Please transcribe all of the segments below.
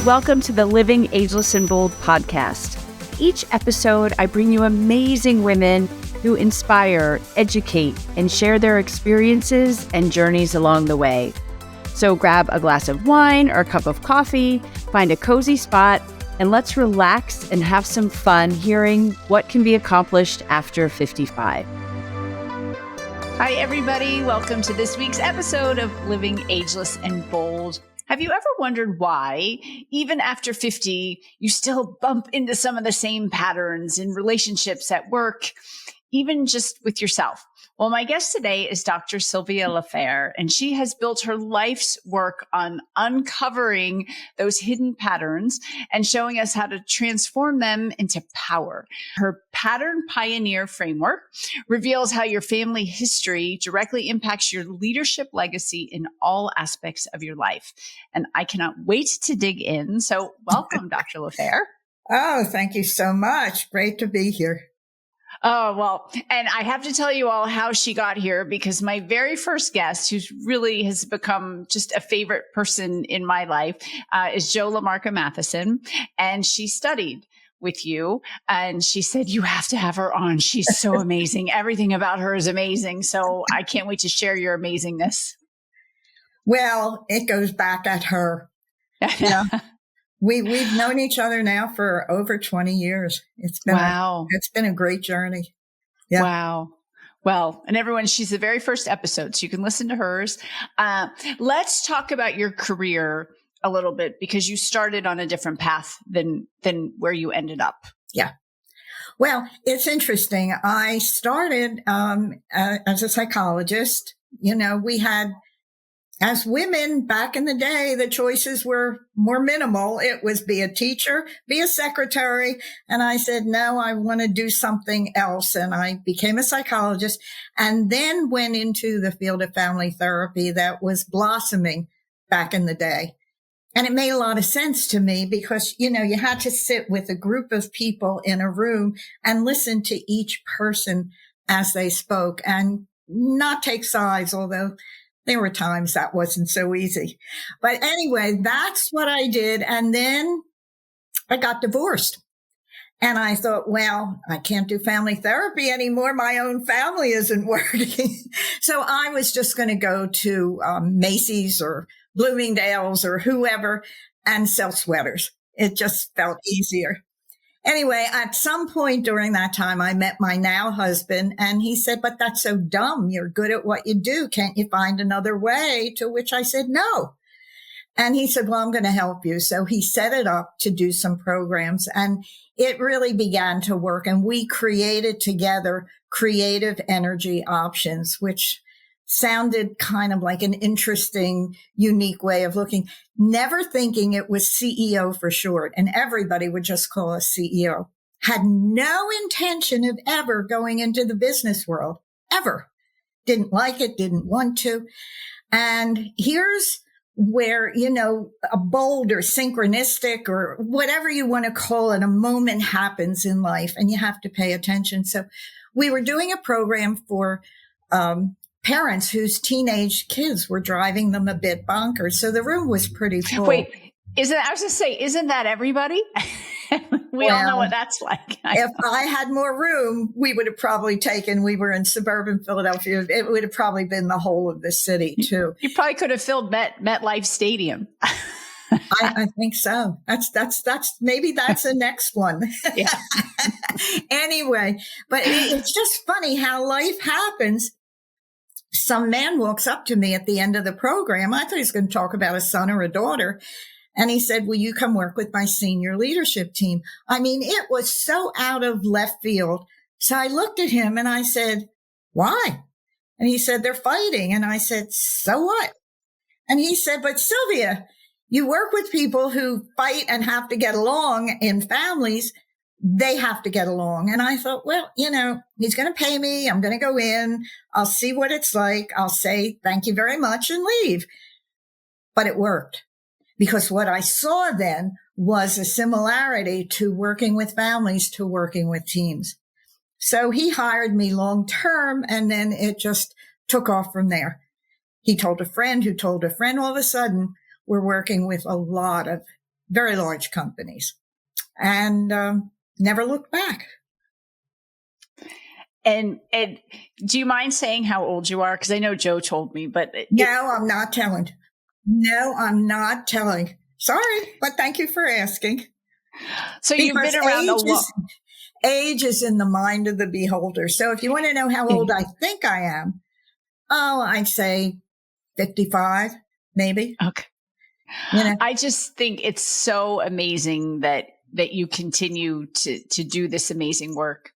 Welcome to the Living Ageless and Bold podcast. Each episode, I bring you amazing women who inspire, educate, and share their experiences and journeys along the way. So grab a glass of wine or a cup of coffee, find a cozy spot, and let's relax and have some fun hearing what can be accomplished after 55. Hi, everybody. Welcome to this week's episode of Living Ageless and Bold. Have you ever wondered why, even after 50, you still bump into some of the same patterns in relationships, at work, even just with yourself? Well, my guest today is Dr. Sylvia Lafair, and she has built her life's work on uncovering those hidden patterns and showing us how to transform them into power. Her Pattern Pioneer framework reveals how your family history directly impacts your leadership legacy in all aspects of your life. And I cannot wait to dig in. So welcome, Dr. Lafair. Oh, thank you so much. Great to be here. Oh, well, and I have to tell you all how she got here, because my very first guest, who really has become just a favorite person in my life, is Jo LaMarca Matheson. And she studied with you, and she said, you have to have her on. She's so amazing. Everything about her is amazing. So I can't wait to share your amazingness. Well, it goes back at her. Yeah. We've known each other now for over 20 years. It's been it's been a great journey. Yeah. Wow. Well, and everyone, she's the very first episode, so you can listen to hers. Let's talk about your career a little bit, because you started on a different path than where you ended up. Yeah. Well, it's interesting. I started as a psychologist. You know, we had, as women back in the day, the choices were more minimal. It was be a teacher, be a secretary. And I said, no, I want to do something else. And I became a psychologist and then went into the field of family therapy that was blossoming back in the day. And it made a lot of sense to me because, you know, you had to sit with a group of people in a room and listen to each person as they spoke and not take sides, although there were times that wasn't so easy. But anyway, that's what I did. And then I got divorced. And I thought, well, I can't do family therapy anymore. My own family isn't working. So I was just going to go to Macy's or Bloomingdale's or whoever and sell sweaters. It just felt easier. Anyway, at some point during that time, I met my now husband, and he said, but that's so dumb. You're good at what you do. Can't you find another way? To which I said, no. And he said, well, I'm going to help you. So he set it up to do some programs, and it really began to work. And we created together creative energy options, which sounded kind of like an interesting, unique way of looking, never thinking it was CEO for short. And everybody would just call us CEO. Had no intention of ever going into the business world, ever. Didn't like it, didn't want to. And here's where, you know, a bold or synchronistic or whatever you want to call it, a moment happens in life and you have to pay attention. So we were doing a program for, parents whose teenage kids were driving them a bit bonkers. So the room was pretty full. Wait, isn't that everybody? We all know what that's like. If I had more room, we would have probably we were in suburban Philadelphia. It would have probably been the whole of the city too. You probably could have filled MetLife Stadium. I think so. Maybe that's the next one. Yeah. Anyway, but it's just funny how life happens. Some man walks up to me at the end of the program. I thought he was going to talk about a son or a daughter. And he said, will you come work with my senior leadership team? I mean, it was so out of left field. So I looked at him and I said, why? And he said, they're fighting. And I said, so what? And he said, but Sylvia, you work with people who fight and have to get along in families. They have to get along. And I thought, well, you know, he's going to pay me. I'm going to go in. I'll see what it's like. I'll say, thank you very much and leave. But it worked because what I saw then was a similarity to working with families to working with teams. So he hired me long term, and then it just took off from there. He told a friend who told a friend. All of a sudden, we're working with a lot of very large companies, and never looked back. And do you mind saying how old you are? Because I know Joe told me, but No, I'm not telling. No, I'm not telling. Sorry, but thank you for asking. So you've been around a lot. Age is in the mind of the beholder. So if you want to know how old I think I am, I'd say 55, maybe. Okay. I just think it's so amazing that you continue to do this amazing work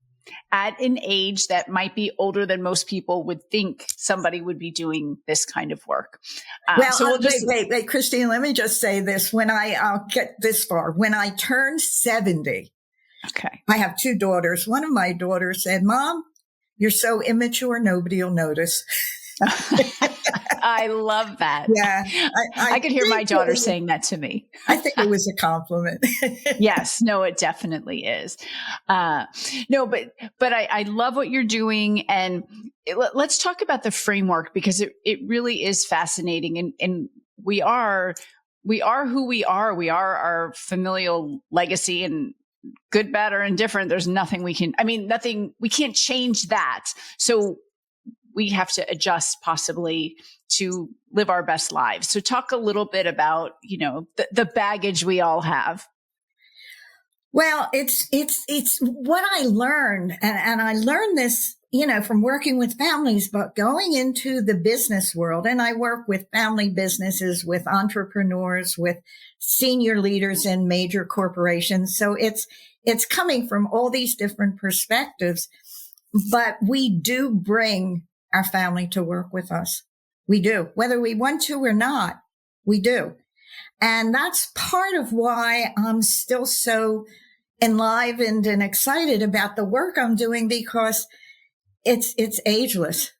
at an age that might be older than most people would think somebody would be doing this kind of work. Wait, Christine, let me just say this. I'll get this far. When I turned 70, okay, I have two daughters. One of my daughters said, "Mom, you're so immature, nobody will notice." I love that. Yeah. I could hear my daughter saying that to me. I think it was a compliment. Yes. No, it definitely is. No, but I love what you're doing. And let's talk about the framework, because it really is fascinating. And we are who we are. We are our familial legacy, and good, bad, or indifferent. There's nothing we can't change that. So we have to adjust possibly to live our best lives. So talk a little bit about, the baggage we all have. Well, it's what I learned. And I learned this, from working with families, but going into the business world. And I work with family businesses, with entrepreneurs, with senior leaders in major corporations. So it's coming from all these different perspectives, but we do bring our family to work with us. We do. Whether we want to or not, we do. And that's part of why I'm still so enlivened and excited about the work I'm doing, because it's ageless.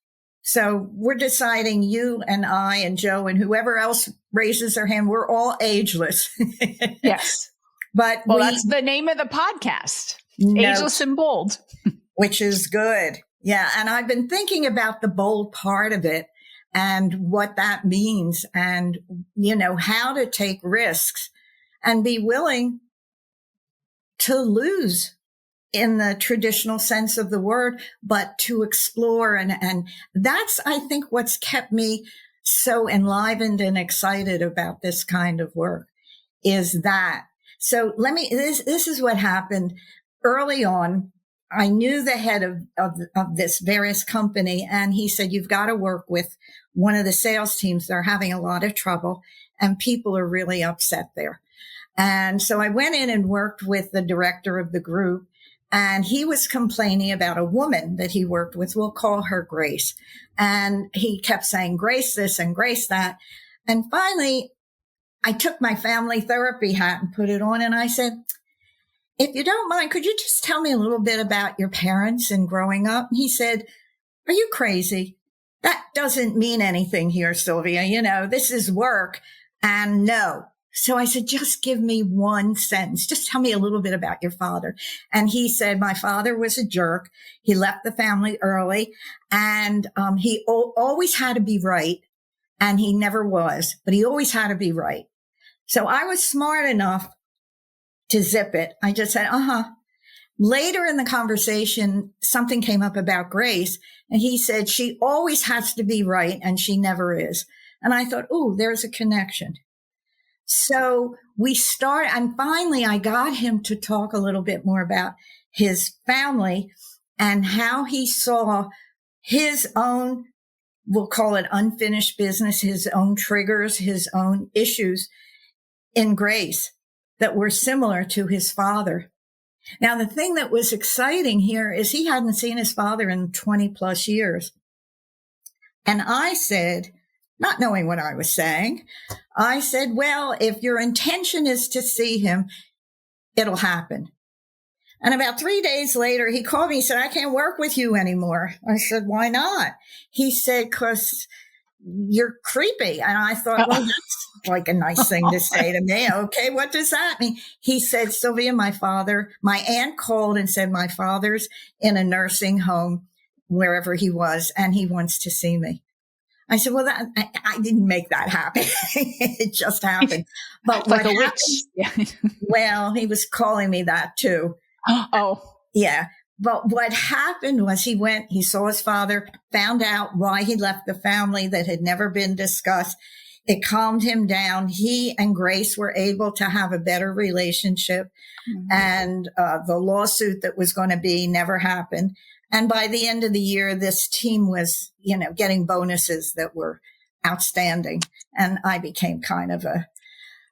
So we're deciding, you and I and Joe and whoever else raises their hand, we're all ageless. Yes. But that's the name of the podcast. Ageless and Bold. Which is good. Yeah. And I've been thinking about the bold part of it and what that means, and, how to take risks and be willing to lose in the traditional sense of the word, but to explore. And that's, I think, what's kept me so enlivened and excited about this kind of work is that. So this is what happened early on. I knew the head of this various company, and he said, "You've got to work with one of the sales teams. They're having a lot of trouble and people are really upset there." And so I went in and worked with the director of the group, and he was complaining about a woman that he worked with. We'll call her Grace. And he kept saying, "Grace this and Grace that." And finally, I took my family therapy hat and put it on, and I said, "If you don't mind, could you just tell me a little bit about your parents and growing up?" And he said, "Are you crazy? That doesn't mean anything here, Sylvia. This is work." And no. So I said, "Just give me one sentence. Just tell me a little bit about your father." And he said, "My father was a jerk. He left the family early, and he always had to be right. And he never was, but he always had to be right." So I was smart enough to zip it. I just said, Later in the conversation, something came up about Grace, and he said, "She always has to be right, and she never is." And I thought, there's a connection. So we started, and finally I got him to talk a little bit more about his family and how he saw his own, we'll call it unfinished business, his own triggers, his own issues in Grace that were similar to his father. Now, the thing that was exciting here is he hadn't seen his father in 20 plus years. And I said, not knowing what I was saying, I said, "Well, if your intention is to see him, it'll happen." And about 3 days later, he called me. He said, "I can't work with you anymore." I said, "Why not?" He said, "'Cause you're creepy." And I thought, well, that's like a nice thing to say to me. Okay, what does that mean? He said, "Sylvia, my aunt called and said my father's in a nursing home, wherever he was, and he wants to see me." I said, well, I didn't make that happen. It just happened. But like what a happened, witch. Yeah. well, he was calling me that too. Oh. Yeah. But what happened was he saw his father, found out why he left the family that had never been discussed. It calmed him down. He and Grace were able to have a better relationship. Mm-hmm. And the lawsuit that was going to be never happened. And by the end of the year, this team was, getting bonuses that were outstanding. And I became kind of a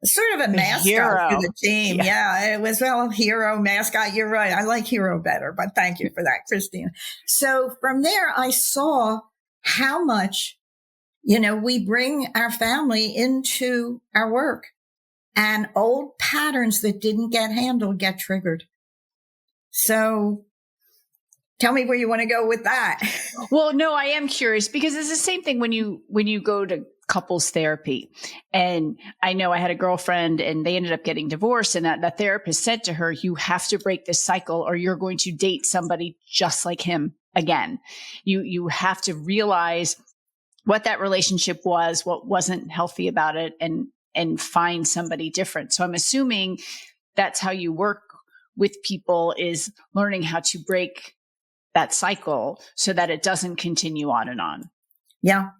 mascot hero for the team. Yeah, it was, hero, mascot. You're right. I like hero better, but thank you for that, Christina. So from there, I saw how much, we bring our family into our work, and old patterns that didn't get handled get triggered. So tell me where you want to go with that. Well, no, I am curious because it's the same thing when you go to couples therapy. And I know I had a girlfriend and they ended up getting divorced, and that the therapist said to her, you have to break this cycle or you're going to date somebody just like him again. You have to realize what that relationship was, what wasn't healthy about it, and find somebody different. So I'm assuming that's how you work with people, is learning how to break that cycle so that it doesn't continue on and on. Yeah.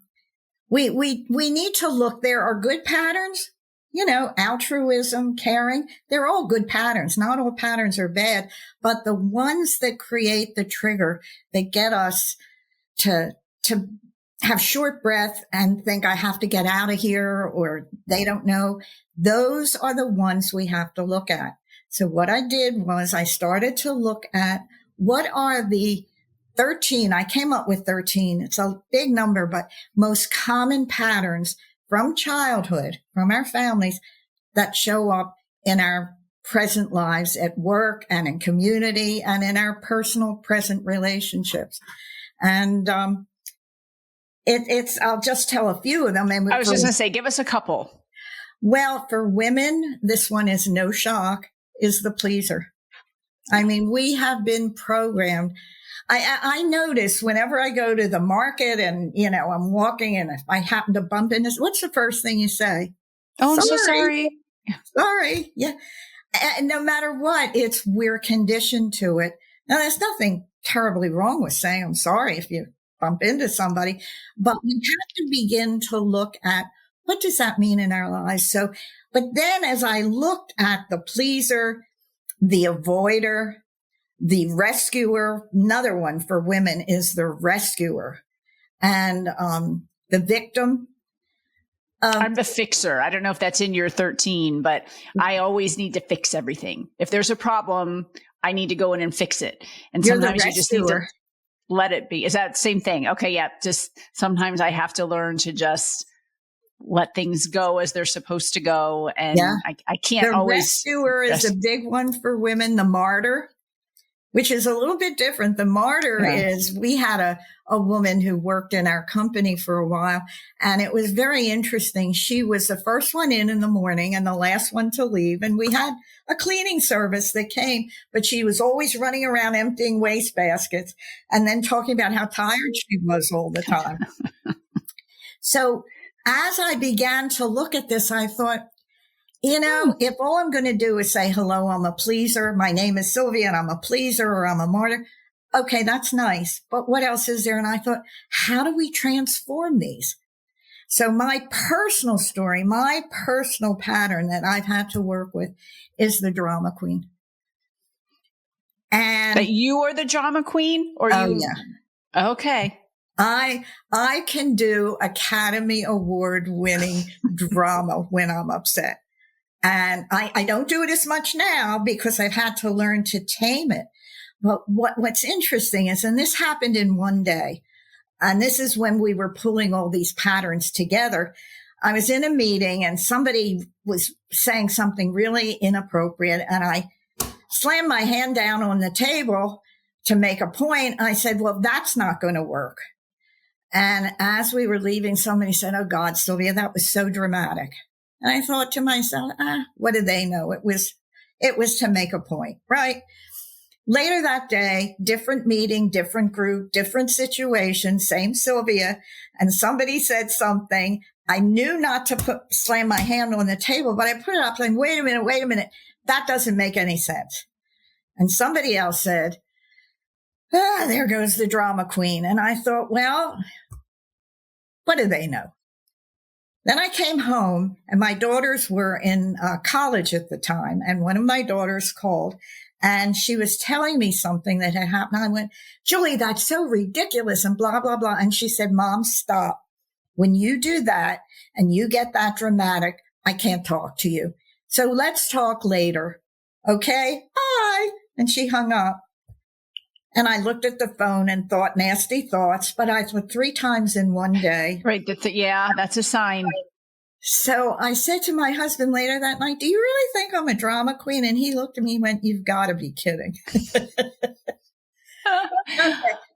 We need to look. There are good patterns, altruism, caring. They're all good patterns. Not all patterns are bad, but the ones that create the trigger, that get us to have short breath and think I have to get out of here, or they don't know. Those are the ones we have to look at. So what I did was I started to look at what are the 13, I came up with 13. It's a big number, but most common patterns from childhood, from our families, that show up in our present lives at work and in community and in our personal present relationships. And I'll just tell a few of them. And I was just going to say, give us a couple. Well, for women, this one is no shock, is the pleaser. I mean, we have been programmed. I notice whenever I go to the market and, I'm walking and if I happen to bump into, what's the first thing you say? Oh, I'm so sorry. Sorry. Yeah. And no matter what, we're conditioned to it. Now, there's nothing terribly wrong with saying I'm sorry if you bump into somebody, but we have to begin to look at what does that mean in our lives? So, but then as I looked at the pleaser, the avoider, the rescuer, another one for women is the rescuer, and the victim. I'm the fixer. I don't know if that's in your 13, but I always need to fix everything. If there's a problem, I need to go in and fix it. And sometimes you just need to let it be. Is that the same thing? Okay. Yeah. Just sometimes I have to learn to just let things go as they're supposed to go. And I can't always. The rescuer is a big one for women. The martyr, which is a little bit different. The martyr is, we had a woman who worked in our company for a while, and it was very interesting. She was the first one in the morning and the last one to leave. And we had a cleaning service that came, but she was always running around emptying waste baskets and then talking about how tired she was all the time. So as I began to look at this, I thought, if all I'm going to do is say, hello, I'm a pleaser, my name is Sylvia and I'm a pleaser, or I'm a martyr. Okay, that's nice. But what else is there? And I thought, how do we transform these? So my personal story, my personal pattern that I've had to work with is the drama queen. And that you are the drama queen? Or you? Yeah. Okay. I can do Academy Award winning drama when I'm upset. And I don't do it as much now because I've had to learn to tame it. But what's interesting is, and this happened in one day, and this is when we were pulling all these patterns together. I was in a meeting and somebody was saying something really inappropriate, and I slammed my hand down on the table to make a point. I said, well, that's not going to work. And as we were leaving, somebody said, oh God, Sylvia, that was so dramatic. And I thought to myself, what do they know? It was to make a point, right? Later that day, different meeting, different group, different situation, same Sylvia, and somebody said something. I knew not to slam my hand on the table, but I put it up saying, wait a minute. That doesn't make any sense. And somebody else said, there goes the drama queen. And I thought, well, what do they know? Then I came home, and my daughters were in college at the time. And one of my daughters called, and she was telling me something that had happened. I went, Julie, that's so ridiculous, and blah, blah, blah. And she said, Mom, stop. When you do that and you get that dramatic, I can't talk to you. So let's talk later. Okay? Bye. And she hung up. And I looked at the phone and thought nasty thoughts, but I thought 3 times in one day. Right. That's a sign. So I said to my husband later that night, do you really think I'm a drama queen? And he looked at me and went, you've got to be kidding. Okay.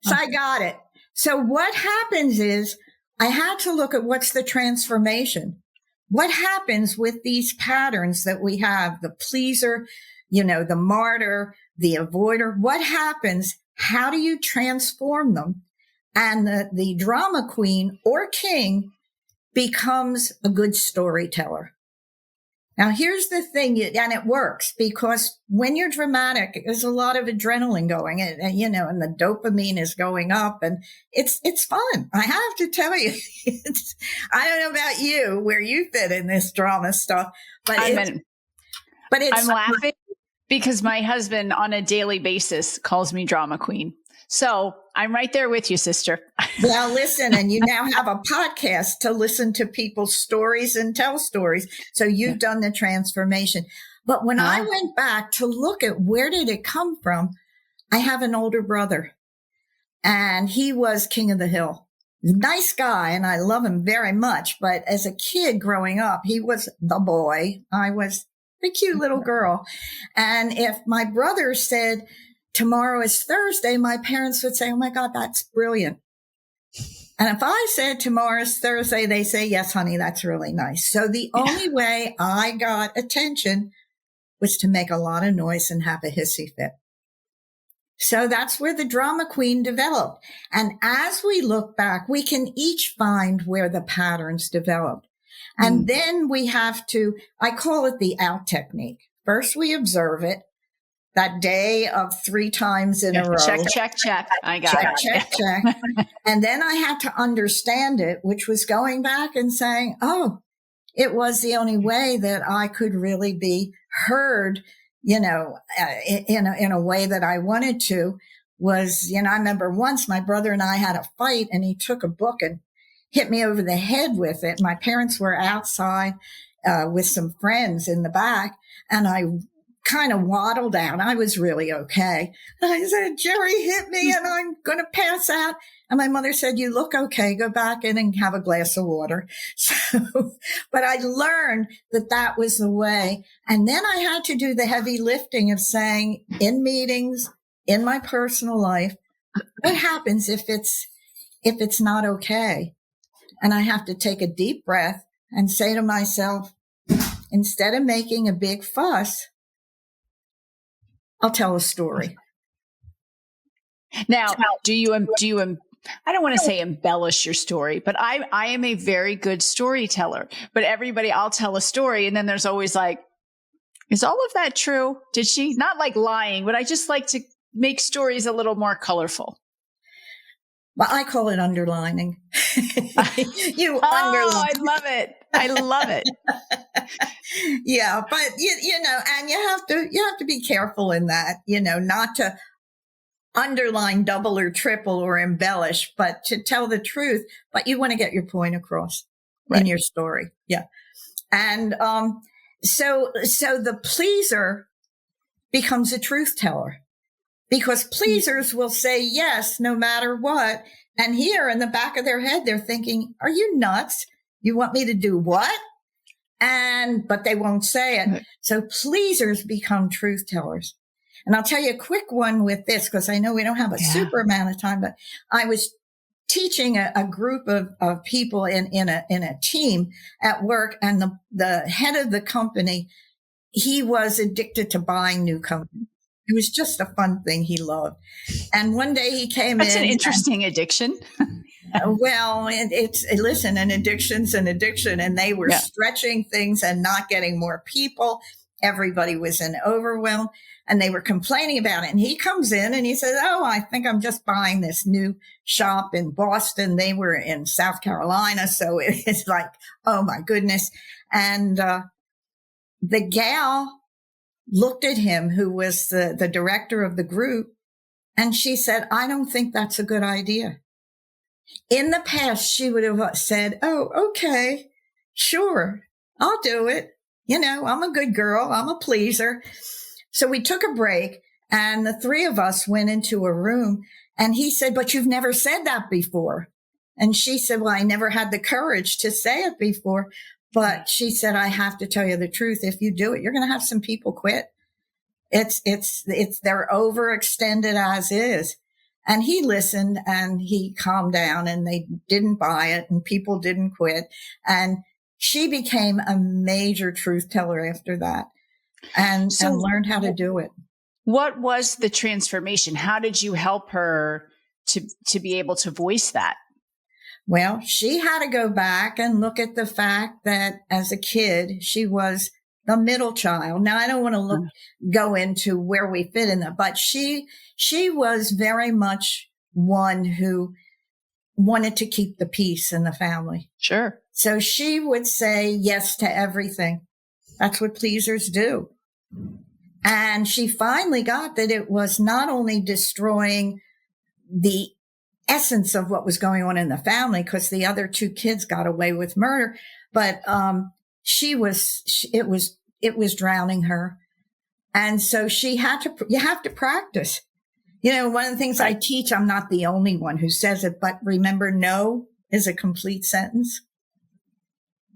So I got it. So what happens is I had to look at what's the transformation. What happens with these patterns that we have, the pleaser, the martyr, the avoider? What happens? How do you transform them? And the drama queen or king becomes a good storyteller. Now, here's the thing, and it works because when you're dramatic, there's a lot of adrenaline going, and the dopamine is going up, and it's fun. I have to tell you, I don't know about you, where you fit in this drama stuff, but I'm laughing because my husband on a daily basis calls me drama queen. So I'm right there with you, sister. Well, listen, and you now have a podcast to listen to people's stories and tell stories. So you've done the transformation. But when I went back to look at where did it come from, I have an older brother, and he was king of the hill. Nice guy, and I love him very much. But as a kid growing up, he was the boy. I was the cute little girl. And if my brother said, tomorrow is Thursday, my parents would say, oh my God, that's brilliant. And if I said tomorrow is Thursday, they say, yes, honey, that's really nice. So the only way I got attention was to make a lot of noise and have a hissy fit. So that's where the drama queen developed. And as we look back, we can each find where the patterns developed. And then we have to, I call it the out technique. First, we observe it. That day of 3 times in a row. Check. I got it. Check. And then I had to understand it, which was going back and saying, oh, it was the only way that I could really be heard, in a way that I wanted to was, I remember once my brother and I had a fight, and he took a book and hit me over the head with it. My parents were outside with some friends in the back, and I kind of waddled out. I was really okay. And I said, Jerry hit me and I'm going to pass out. And my mother said, you look okay. Go back in and have a glass of water. So, but I learned that was the way. And then I had to do the heavy lifting of saying in meetings, in my personal life, what happens if it's not okay? And I have to take a deep breath and say to myself, instead of making a big fuss, I'll tell a story. Now, do you, I don't want to say embellish your story, but I am a very good storyteller, but I'll tell a story. And then there's always like, is all of that true? Did she not like lying, but I just like to make stories a little more colorful. Well, I call it underlining. Underline. I love it. I love it. Yeah, but and you have to be careful in that, not to underline, double or triple or embellish, but to tell the truth. But you want to get your point across in your story. Yeah. And so the pleaser becomes a truth teller. Because pleasers will say yes, no matter what. And here in the back of their head, they're thinking, are you nuts? You want me to do what? But they won't say it. Right. So pleasers become truth tellers. And I'll tell you a quick one with this, because I know we don't have a super amount of time, but I was teaching a group of people in a team at work, and the head of the company, he was addicted to buying new companies. It was just a fun thing he loved. And one day he came That's in. That's an interesting addiction. Well, listen, an addiction's an addiction, and they were stretching things and not getting more people. Everybody was in overwhelm, and they were complaining about it. And he comes in and he says, "Oh, I think I'm just buying this new shop in Boston." They were in South Carolina. So it's like, oh my goodness. And, the gal looked at him, who was the director of the group, and she said, "I don't think that's a good idea." In the past, she would have said, "Oh, okay, sure, I'll do it. I'm a good girl. I'm a pleaser." So we took a break, and the three of us went into a room, and he said, "But you've never said that before." And she said, "Well, I never had the courage to say it before." But she said, "I have to tell you the truth. If you do it, you're going to have some people quit. They're overextended as is." And he listened and he calmed down, and they didn't buy it and people didn't quit. And she became a major truth teller after that and learned how to do it. What was the transformation? How did you help her to be able to voice that? Well, she had to go back and look at the fact that as a kid, she was the middle child. Now, I don't want to go into where we fit in that, but she was very much one who wanted to keep the peace in the family. Sure. So she would say yes to everything. That's what pleasers do. And she finally got that it was not only destroying the essence of what was going on in the family, because the other two kids got away with murder, but it was drowning her. And so you have to practice. One of the things I teach, I'm not the only one who says it, but remember, no is a complete sentence.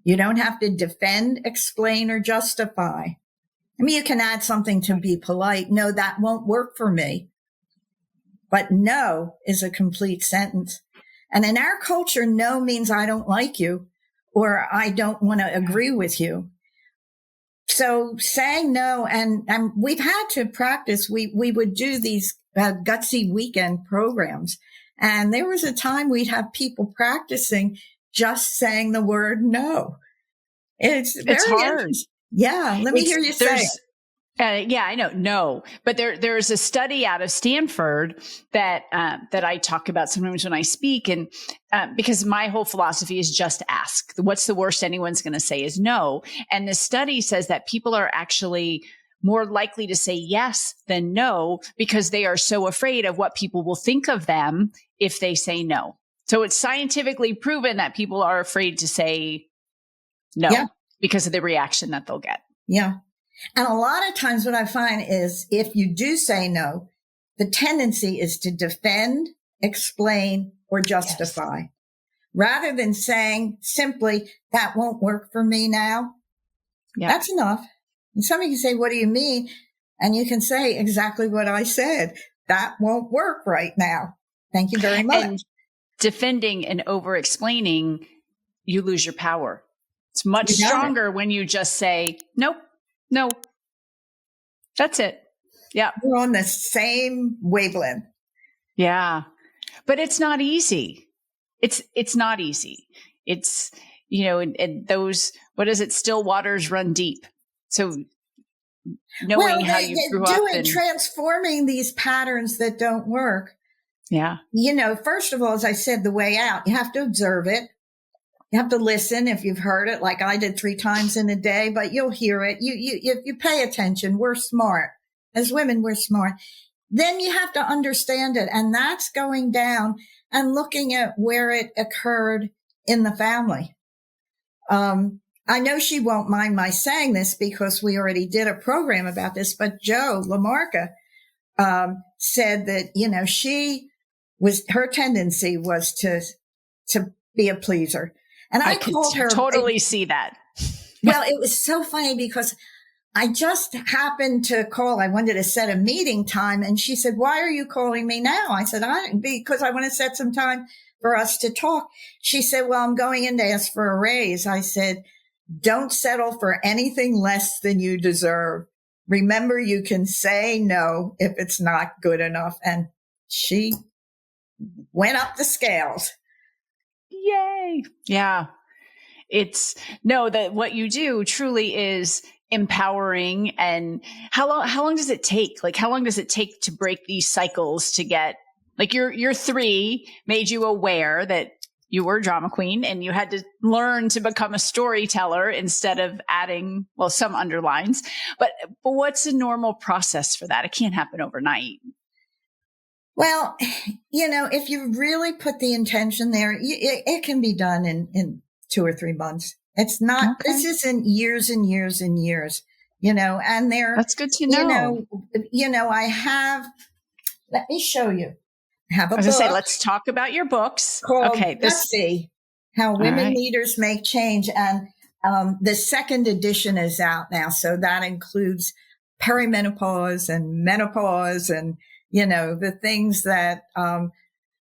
You don't have to defend, explain, or justify. I mean, you can add something to be polite. No, that won't work for me. But no is a complete sentence. And in our culture, no means I don't like you or I don't want to agree with you. So saying no, and we've had to practice. We would do these Gutsy weekend programs. And there was a time we'd have people practicing just saying the word no. It's hard. Yeah. Let me hear you say it. Yeah, I know. No, but there's a study out of Stanford that I talk about sometimes when I speak, and because my whole philosophy is just ask. What's the worst anyone's going to say is no. And the study says that people are actually more likely to say yes than no because they are so afraid of what people will think of them if they say no. So it's scientifically proven that people are afraid to say no because of the reaction that they'll get. Yeah. And a lot of times what I find is if you do say no, the tendency is to defend, explain, or justify rather than saying simply, that won't work for me now. Yeah. That's enough. And somebody can say, what do you mean? And you can say exactly what I said. That won't work right now. Thank you very much. And defending and over explaining, you lose your power. It's much stronger when you just say, nope. No, that's it. Yeah. We're on the same wavelength. Yeah. But it's not easy. It's not easy. It's, and those, what is it? Still waters run deep. So knowing how you grew up and transforming these patterns that don't work. Yeah. First of all, as I said, the way out, you have to observe it. You have to listen if you've heard it, like I did 3 times in a day, but you'll hear it. You pay attention. We're smart. As women, we're smart. Then you have to understand it. And that's going down and looking at where it occurred in the family. I know she won't mind my saying this because we already did a program about this, but Jo LaMarca said that, her tendency was to be a pleaser. And I called her. Totally see that. Well, it was so funny because I just happened to call. I wanted to set a meeting time. And she said, why are you calling me now? I said, because I want to set some time for us to talk. She said, well, I'm going in to ask for a raise. I said, don't settle for anything less than you deserve. remember, you can say no if it's not good enough. And she went up the scales. Yay. Yeah. It's that what you do truly is empowering. And how long does it take? Like, how long does it take to break these cycles to get, like, your 3 made you aware that you were a drama queen and you had to learn to become a storyteller instead of adding, well, some underlines, but what's a normal process for that? It can't happen overnight. Well, if you really put the intention there, it can be done in 2 or 3 months. It's not, okay. This isn't years and years and years, and that's good to know. Let me show you. I have a book. I was going to say, let's talk about your books. Called Gutsy, How Women Leaders Make Change. And the 2nd edition is out now. So that includes perimenopause and menopause and, the things that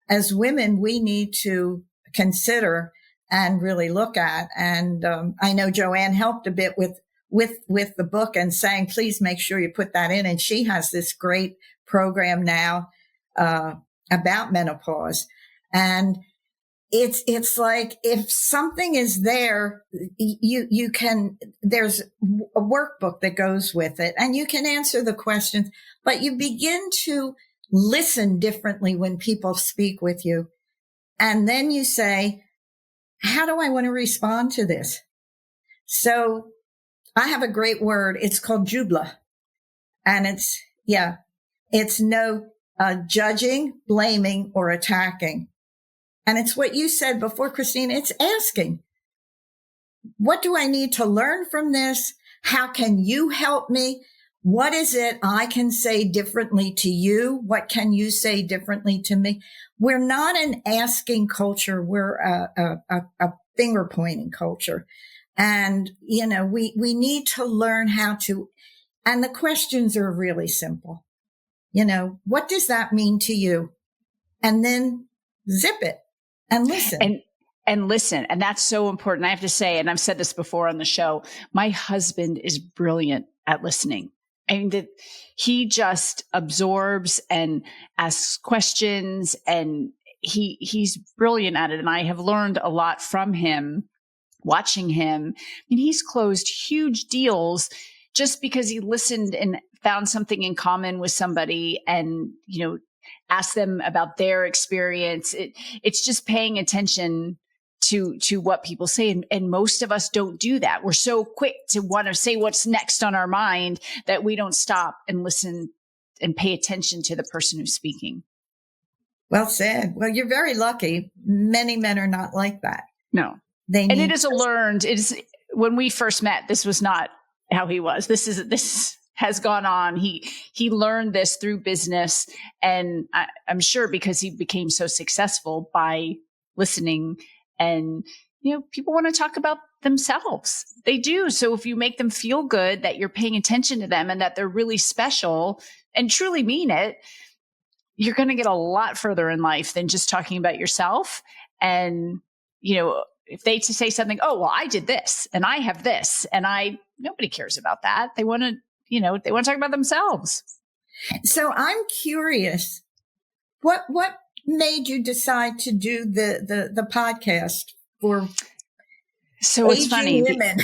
as women we need to consider and really look at. And I know Joanne helped a bit with the book and saying, please make sure you put that in. And she has this great program now about menopause. And it's like, if something is there, you can, there's a workbook that goes with it and you can answer the questions, but you begin to listen differently when people speak with you. And then you say, how do I want to respond to this? So I have a great word. It's called jubla. And it's no judging, blaming, or attacking. And it's what you said before, Christina. It's asking, what do I need to learn from this? How can you help me? What is it I can say differently to you? What can you say differently to me? We're not an asking culture. We're a finger pointing culture. And, we need to learn how to, and the questions are really simple. What does that mean to you? And then zip it and listen. And listen. And that's so important. I have to say, and I've said this before on the show, my husband is brilliant at listening. I mean, that he just absorbs and asks questions, and he's brilliant at it. And I have learned a lot from him, watching him. I mean, he's closed huge deals just because he listened and found something in common with somebody and, asked them about their experience. It's just paying attention to what people say. And most of us don't do that. We're so quick to want to say what's next on our mind that we don't stop and listen and pay attention to the person who's speaking. Well said. Well, you're very lucky. Many men are not like that. No. And it is learned. It is, when we first met, this was not how he was. This has gone on. He learned this through business. And I'm sure because he became so successful by listening. And, people want to talk about themselves. They do. So if you make them feel good that you're paying attention to them and that they're really special and truly mean it, you're going to get a lot further in life than just talking about yourself. And, if they say something, oh, well, I did this and I have this and nobody cares about that. They want to, they want to talk about themselves. So I'm curious, what made you decide to do the podcast for it's funny women?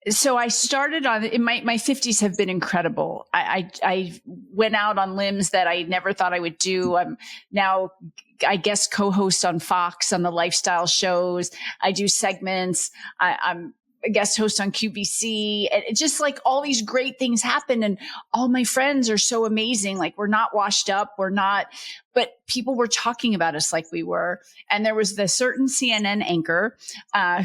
So I started in my 50s have been incredible. I went out on limbs that I never thought I would do. I'm now, I guess, co-host on Fox on the lifestyle shows. I do segments. I'm a guest host on QVC, and it just like all these great things happen. And all my friends are so amazing. Like, we're not washed up. But people were talking about us like we were. And there was the certain CNN anchor,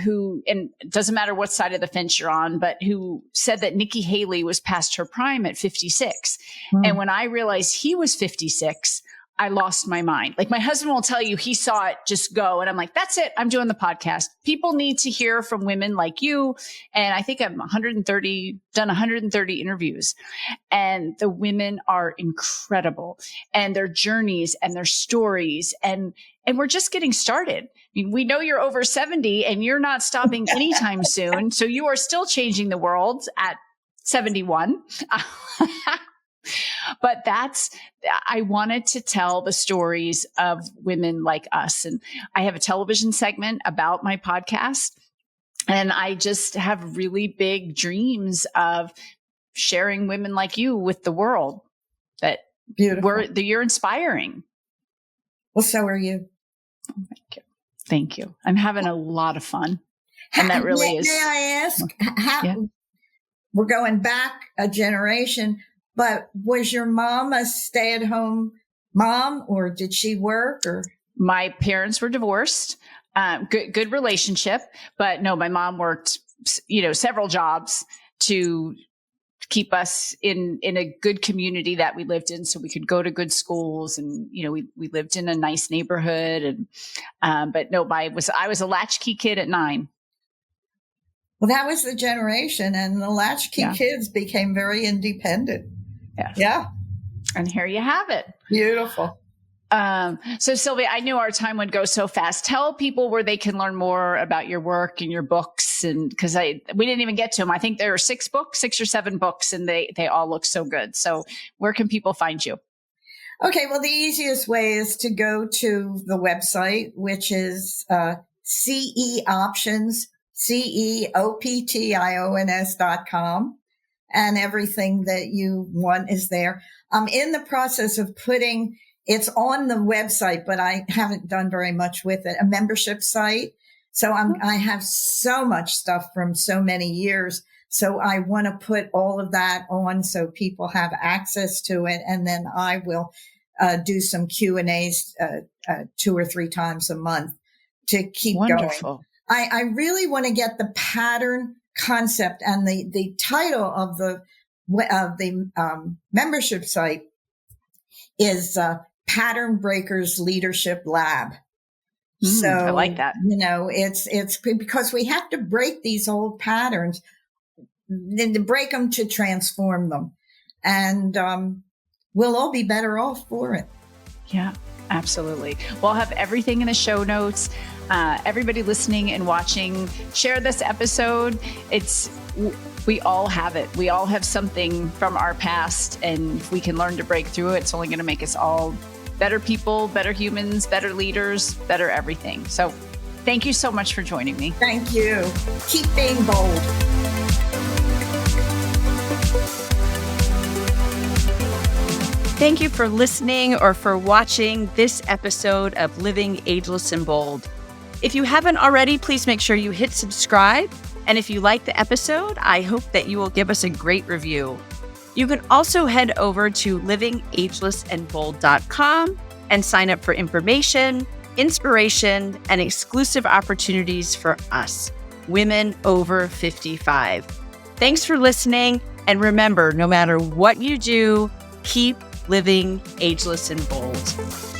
who, and it doesn't matter what side of the fence you're on, but who said that Nikki Haley was past her prime at 56. And when I realized he was 56, I lost my mind. Like, my husband will tell you, he saw it just go. And I'm like, that's it. I'm doing the podcast. People need to hear from women like you. And I think I'm done 130 interviews, and the women are incredible, and their journeys and their stories. And we're just getting started. I mean, we know you're over 70 and you're not stopping anytime soon. So you are still changing the world at 71. But I wanted to tell the stories of women like us. And I have a television segment about my podcast. And I just have really big dreams of sharing women like you with the world that you're inspiring. Well, so are you. Thank you. Thank you. I'm having a lot of fun. And that really is. May I ask, we're going back a generation, but was your mom a stay-at-home mom, or did she work? Or my parents were divorced. Good relationship, but no, my mom worked, several jobs to keep us in a good community that we lived in, so we could go to good schools, and we lived in a nice neighborhood. And but no, I was a latchkey kid at 9. Well, that was the generation, and the latchkey kids became very independent. Yes. Yeah. And here you have it. Beautiful. So Sylvia, I knew our time would go so fast. Tell people where they can learn more about your work and your books. And because we didn't even get to them. I think there are 6 or 7 books, and they all look so good. So where can people find you? Okay. Well, the easiest way is to go to the website, which is, CEOptions, CEOPTIONS.com. And everything that you want is there. I'm in the process of putting, it's on the website, but I haven't done very much with it, a membership site. So I have so much stuff from so many years. So I want to put all of that on so people have access to it. And then I will do some Q&As 2 or 3 times a month to keep Wonderful. going. I really want to get the pattern concept, and the title of the membership site is Pattern Breakers Leadership Lab. So I like that. It's because we have to break these old patterns, then to break them to transform them, and we'll all be better off for it. Yeah, absolutely. We'll have everything in the show notes. Everybody listening and watching, share this episode. We all have it. We all have something from our past, and if we can learn to break through it, it's only going to make us all better people, better humans, better leaders, better everything. So thank you so much for joining me. Thank you. Keep being bold. Thank you for listening or for watching this episode of Living Ageless and Bold. If you haven't already, please make sure you hit subscribe. And if you like the episode, I hope that you will give us a great review. You can also head over to livingagelessandbold.com and sign up for information, inspiration, and exclusive opportunities for us, women over 55. Thanks for listening. And remember, no matter what you do, keep living ageless and bold.